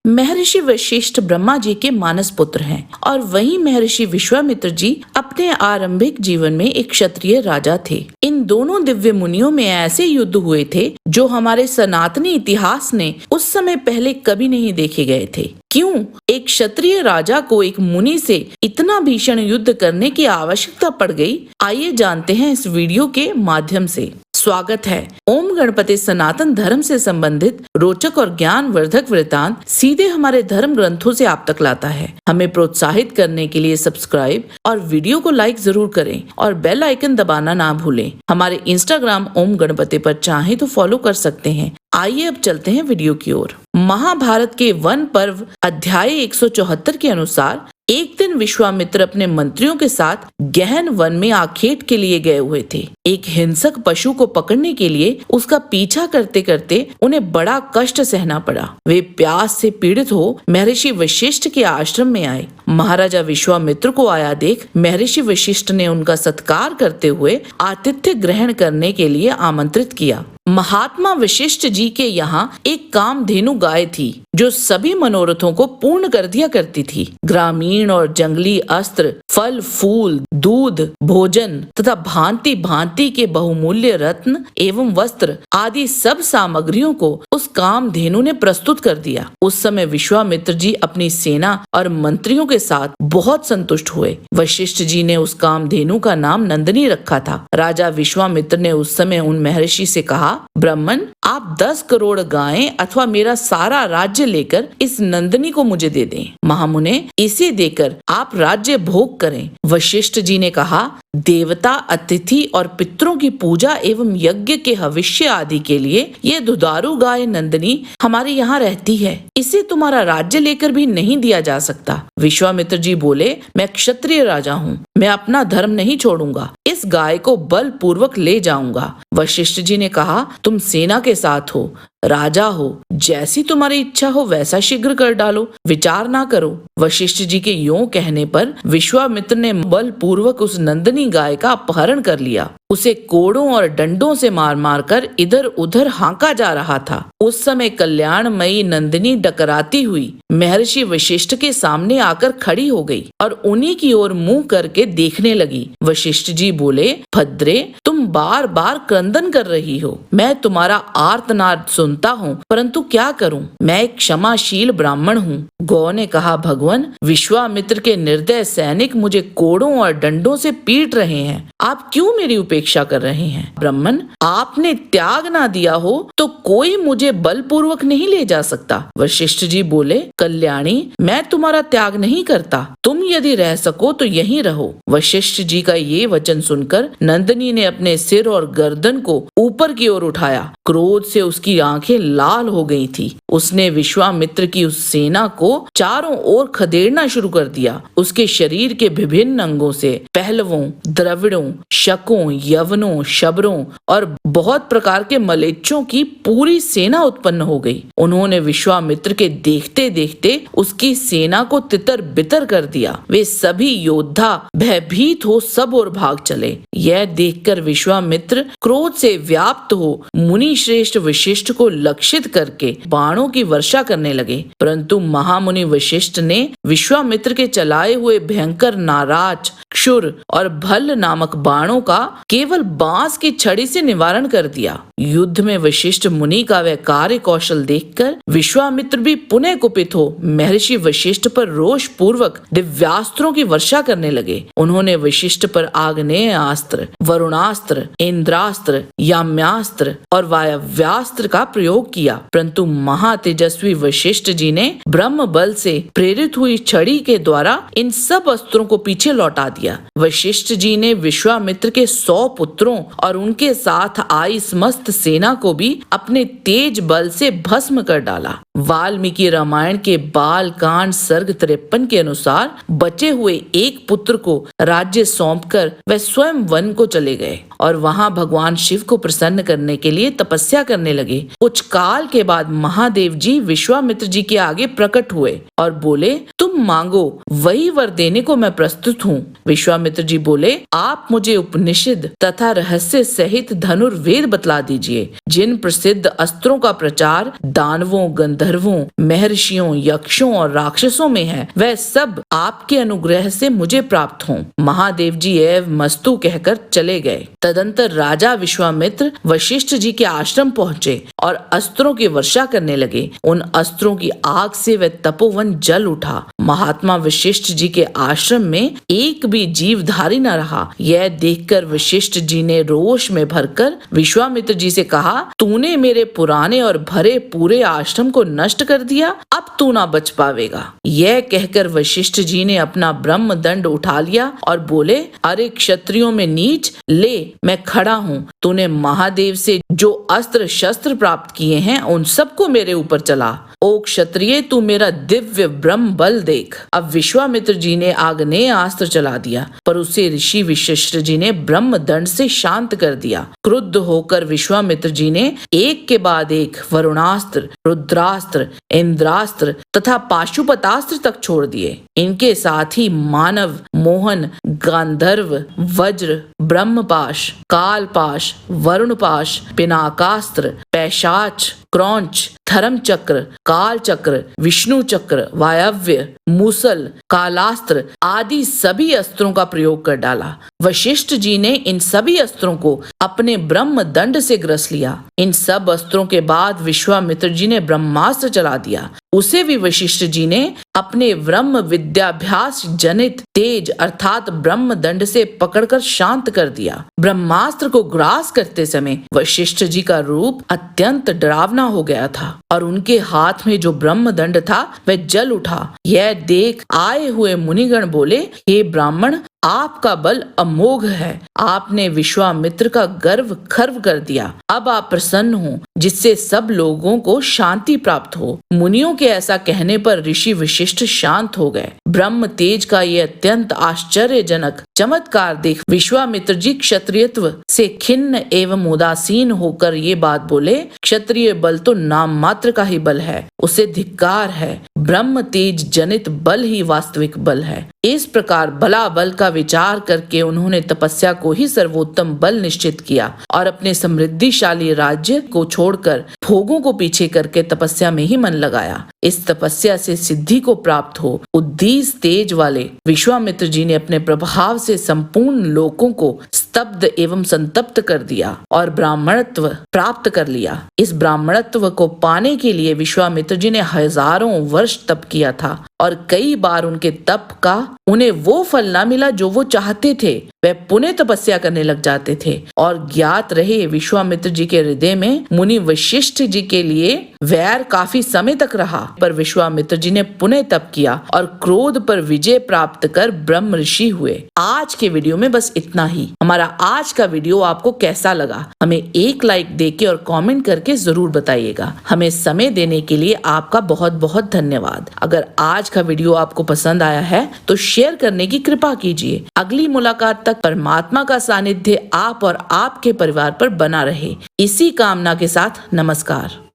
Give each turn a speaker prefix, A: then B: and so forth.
A: महर्षि वशिष्ठ ब्रह्मा जी के मानस पुत्र हैं और वहीं महर्षि विश्वामित्र जी अपने आरंभिक जीवन में एक क्षत्रिय राजा थे। इन दोनों दिव्य मुनियों में ऐसे युद्ध हुए थे जो हमारे सनातनी इतिहास ने उस समय पहले कभी नहीं देखे गए थे। क्यों एक क्षत्रिय राजा को एक मुनि से इतना भीषण युद्ध करने की आवश्यकता पड़ गई, आइए जानते हैं इस वीडियो के माध्यम से। स्वागत है। ओम गणपति सनातन धर्म से संबंधित रोचक और ज्ञान वर्धक वृत्तांत सीधे हमारे धर्म ग्रंथों से आप तक लाता है। हमें प्रोत्साहित करने के लिए सब्सक्राइब और वीडियो को लाइक जरूर करें और बेल आइकन दबाना ना भूलें। हमारे इंस्टाग्राम ओम गणपति पर चाहे तो फॉलो कर सकते हैं। आइए अब चलते हैं वीडियो की ओर। महाभारत के वन पर्व अध्याय 174 के अनुसार एक दिन विश्वामित्र अपने मंत्रियों के साथ गहन वन में आखेट के लिए गए हुए थे। एक हिंसक पशु को पकड़ने के लिए उसका पीछा करते करते उन्हें बड़ा कष्ट सहना पड़ा। वे प्यास से पीड़ित हो महर्षि वशिष्ठ के आश्रम में आए। महाराजा विश्वामित्र को आया देख महर्षि वशिष्ठ ने उनका सत्कार करते हुए आतिथ्य ग्रहण करने के लिए आमंत्रित किया। महात्मा वशिष्ठ जी के यहाँ एक कामधेनु गाय थी जो सभी मनोरथों को पूर्ण कर दिया करती थी। ग्रामीण और जंगली अस्त्र, फल फूल, दूध, भोजन तथा भांति भांति के बहुमूल्य रत्न एवं वस्त्र आदि सब सामग्रियों को उस कामधेनु ने प्रस्तुत कर दिया। उस समय विश्वामित्र जी अपनी सेना और मंत्रियों के साथ बहुत संतुष्ट हुए। वशिष्ठ जी ने उस कामधेनु का नाम नंदिनी रखा था। राजा विश्वामित्र ने उस समय उन महर्षि से कहा, ब्राह्मण, आप 10 करोड़ गायें अथवा मेरा सारा राज्य लेकर इस नंदिनी को मुझे दे दें। महामुने, इसे देकर आप राज्य भोग करें। वशिष्ठ जी ने कहा, देवता, अतिथि और पितरों की पूजा एवं यज्ञ के हविष्य आदि के लिए ये दुधारू गाय नंदिनी हमारे यहाँ रहती है। इसे तुम्हारा राज्य लेकर भी नहीं दिया जा सकता। विश्वामित्र जी बोले, मैं क्षत्रिय राजा हूँ, मैं अपना धर्म नहीं छोड़ूंगा। इस गाय को बलपूर्वक ले जाऊंगा। वशिष्ठ जी ने कहा, तुम सेना के साथ हो, राजा हो, जैसी तुम्हारी इच्छा हो वैसा शीघ्र कर डालो, विचार ना करो। वशिष्ठ जी के यूं कहने पर विश्वामित्र ने बलपूर्वक उस नंदिनी गाय का अपहरण कर लिया। उसे कोड़ों और डंडों से मार मार कर इधर उधर हाँका जा रहा था। उस समय कल्याणमयी नंदिनी डकराती हुई महर्षि वशिष्ठ के सामने आकर खड़ी हो गई और उन्हीं की ओर मुंह करके देखने लगी। वशिष्ठ जी बोले, भद्रे, तुम बार बार क्रंदन कर रही हो। मैं तुम्हारा आर्तनाद सुनता हूँ, परंतु क्या करूँ, मैं एक क्षमाशील ब्राह्मण हूँ। गौ ने कहा, भगवान, विश्वामित्र के निर्दय सैनिक मुझे कोड़ों और डंडों से पीट रहे हैं। आप क्यों मेरी उपेक्षा कर रहे हैं? ब्राह्मण, आपने त्याग ना दिया हो तो कोई मुझे बलपूर्वक नहीं ले जा सकता। वशिष्ठ जी बोले, कल्याणी, मैं तुम्हारा त्याग नहीं करता। तुम यदि रह सको तो यहीं रहो। वशिष्ठ जी का ये वचन सुनकर नंदिनी ने अपने सिर और गर्दन को ऊपर की ओर उठाया। क्रोध से उसकी आंखें लाल हो गई थी। उसने विश्वामित्र की उस सेना को चारों ओर खदेड़ना शुरू कर दिया। उसके शरीर के विभिन्न अंगों से पहलवों, द्रविड़ों, शकों, यवनों, शबरों और बहुत प्रकार के मलेच्छों की पूरी सेना उत्पन्न हो गई। उन्होंने विश्वामित्र के देखते देखते उसकी सेना को तितर बितर कर दिया। वे सभी योद्धा भयभीत हो सब ओर भाग चले। यह देखकर विश्वामित्र क्रोध से व्याप्त हो मुनि श्रेष्ठ वशिष्ठ को लक्षित करके बाणों की वर्षा करने लगे, परंतु महामुनि वशिष्ठ ने विश्वामित्र के चलाए हुए भयंकर नाराज, क्षुर और भल्ल नामक बाणों का केवल बांस की छड़ी से निवारण कर दिया। युद्ध में वशिष्ठ मुनि का वह कार्य कौशल देखकर विश्वामित्र भी पुनः कुपित हो महर्षि वशिष्ठ पर रोष पूर्वक दिव्यास्त्रों की वर्षा करने लगे। उन्होंने वशिष्ठ पर आग्नेय अस्त्र, वरुणास्त्र, इंद्रास्त्र, याम्यास्त्र और वायव्यास्त्र का प्रयोग किया, परंतु महातेजस्वी वशिष्ठ जी ने ब्रह्म बल से प्रेरित हुई छड़ी के द्वारा इन सब अस्त्रों को पीछे लौटा दिया। वशिष्ठ जी ने विश्वामित्र के 100 पुत्रों और उनके साथ आई समस्त सेना को भी अपने तेज बल से भस्म कर डाला। वाल्मीकि रामायण के बाल कांड सर्ग 53 के अनुसार बचे हुए एक पुत्र को राज्य सौंपकर वह स्वयं वन को चले गए और वहां भगवान शिव को प्रसन्न करने के लिए तपस्या करने लगे। कुछ काल के बाद महादेव जी विश्वामित्र जी के आगे प्रकट हुए और बोले, तुम तुम मांगो वही वर देने को मैं प्रस्तुत हूँ। विश्वामित्र जी बोले, आप मुझे उपनिषद तथा रहस्य सहित धनुर्वेद बतला दीजिए। जिन प्रसिद्ध अस्त्रों का प्रचार दानवों, गंधर्वों, महर्षियों, यक्षों और राक्षसों में है, वह सब आपके अनुग्रह से मुझे प्राप्त हों। महादेव जी एवं मस्तु कहकर चले गए। तदंतर राजा विश्वामित्र वशिष्ठ जी के आश्रम पहुँचे और अस्त्रों की वर्षा करने लगे। उन अस्त्रों की आग से वह तपोवन जल उठा। महात्मा वशिष्ठ जी के आश्रम में एक भी जीवधारी न रहा। यह देखकर वशिष्ठ जी ने रोष में भरकर विश्वामित्र जी से कहा, तूने मेरे पुराने और भरे पूरे आश्रम को नष्ट कर दिया, अब तू ना बच पावेगा। यह कहकर वशिष्ठ जी ने अपना ब्रह्म दंड उठा लिया और बोले, अरे क्षत्रियों में नीच, ले मैं खड़ा हूँ। तूने महादेव से जो अस्त्र शस्त्र प्राप्त किए हैं उन सबको मेरे ऊपर चला। ओ क्षत्रिय, तू मेरा दिव्य ब्रह्म बल देख। अब विश्वामित्र जी ने आग्नेय अस्त्र चला दिया, पर उसे ऋषि वशिष्ठ जी ने ब्रह्म दंड से शांत कर दिया। क्रुद्ध होकर विश्वामित्र जी ने एक के बाद एक वरुणास्त्र, रुद्रास्त्र, इंद्रास्त्र तथा पाशुपतास्त्र तक छोड़ दिए। इनके साथ ही मानव, मोहन, गांधर्व, वज्र, ब्रह्मपाश, कालपाश, वरुणपाश, पिनाकास्त्र, पैशाच, क्रौंच, धर्म चक्र, काल चक्र, विष्णु चक्र, वायव्य, मूसल, कालास्त्र आदि सभी अस्त्रों का प्रयोग कर डाला। वशिष्ठ जी ने इन सभी अस्त्रों को अपने ब्रह्म दंड से ग्रस लिया। इन सब अस्त्रों के बाद विश्वामित्र जी ने ब्रह्मास्त्र चला दिया। उसे भी वशिष्ठ जी ने अपने ब्रह्म विद्याभ्यास जनित तेज अर्थात ब्रह्म दंड से पकड़कर शांत कर दिया। ब्रह्मास्त्र को ग्रास करते समय वशिष्ठ जी का रूप अत्यंत डरावना हो गया था और उनके हाथ में जो ब्रह्म दंड था वह जल उठा। यह देख आए हुए मुनिगण बोले, हे ब्राह्मण, आपका बल अमोघ है। आपने विश्वामित्र का गर्व खर्व कर दिया। अब आप प्रसन्न हो जिससे सब लोगों को शांति प्राप्त हो। मुनियों के ऐसा कहने पर ऋषि वशिष्ठ शांत हो गए। ब्रह्म तेज का ये अत्यंत आश्चर्यजनक चमत्कार देख विश्वामित्र जी क्षत्रियत्व से खिन्न एवं उदासीन होकर ये बात बोले, क्षत्रिय बल तो नाम मात्र का ही बल है, उसे धिक्कार है। ब्रह्म तेज जनित बल ही वास्तविक बल है। इस प्रकार बला बल का विचार करके उन्होंने तपस्या को ही सर्वोत्तम बल निश्चित किया और अपने समृद्धिशाली राज्य को छोड़कर भोगों को पीछे करके तपस्या में ही मन लगाया। इस तपस्या से सिद्धि को प्राप्त हो उद्दीस तेज वाले विश्वामित्र जी ने अपने प्रभाव से संपूर्ण लोकों को स्तब्ध एवं संतप्त कर दिया और ब्राह्मणत्व प्राप्त कर लिया। इस ब्राह्मणत्व को पाने के लिए विश्वामित्र जी ने हजारों वर्ष तप किया था और कई बार उनके तप का उन्हें वो फल न मिला जो वो चाहते थे। वे पुनः तपस्या करने लग जाते थे और ज्ञात रहे विश्वामित्र जी के हृदय में मुनि वशिष्ठ जी के लिए वैर काफी समय तक रहा। पर विश्वामित्र जी ने पुनः तप किया और क्रोध पर विजय प्राप्त कर ब्रह्म ऋषि हुए। आज के वीडियो में बस इतना ही। हमारा आज का वीडियो आपको कैसा लगा हमें एक लाइक देके और कमेंट करके जरूर बताइएगा। हमें समय देने के लिए आपका बहुत बहुत धन्यवाद। अगर आज का वीडियो आपको पसंद आया है तो शेयर करने की कृपा कीजिए। अगली मुलाकात तक परमात्मा का सानिध्य आप और आपके परिवार पर बना रहे, इसी कामना के साथ नमस्कार।